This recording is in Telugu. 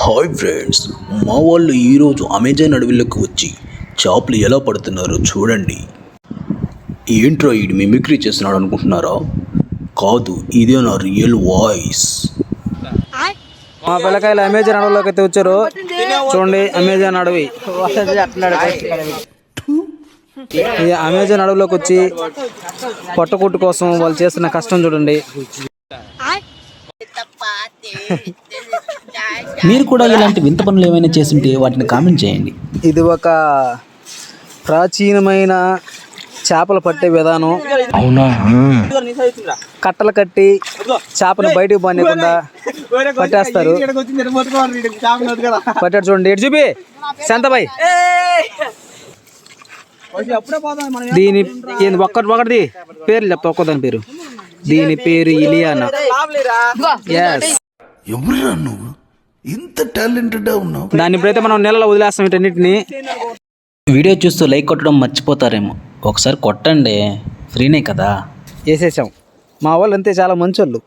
హాయ్ ఫ్రెండ్స్, మా వాళ్ళు ఈరోజు అమెజాన్ అడవిలోకి వచ్చి చేపలు ఎలా పడుతున్నారో చూడండి. ఏంట్రా ఈడు మిమిక్రీ చేస్తున్నాడు అనుకుంటున్నారా? కాదు, ఇదే నా రియల్ వాయిస్. మా పిల్లకాయలు అమెజాన్ అడవిలోకి అయితే వచ్చారు. చూడండి, అమెజాన్ అడవి. ఈ అమెజాన్ అడవిలోకి వచ్చి పొట్టకుట్టు కోసం వాళ్ళు చేస్తున్న కష్టం చూడండి. మీరు కూడా ఇలాంటి వింత పనులు ఏమైనా చేస్తుంటే వాటిని కామెంట్ చేయండి. ఇది ఒక ప్రాచీనమైన చేపలు పట్టే విధానం. అవునా? కట్టలు కట్టి చేపను బయటకు పనికుండా పట్టేస్తారు. పట్టాడు చూడండి, ఎటు చూపి శాంతబాయ్. దీని ఒక్కటి పేర్లు చెప్తా, ఒక్కదాని పేరు. దీని పేరు ఇలియానా. ఎవరురా నువ్వు, ఇంత టాలెంటెడ్ ఉన్నావు? దాన్ని ఇప్పుడైతే మనం నెలలో వదిలేస్తాం వీటన్నిటిని. వీడియో చూస్తూ లైక్ కొట్టడం మర్చిపోతారేమో, ఒకసారి కొట్టండి, ఫ్రీనే కదా. వేసేసాం. మా వాళ్ళు అంతే, చాలా మంచి వాళ్ళు.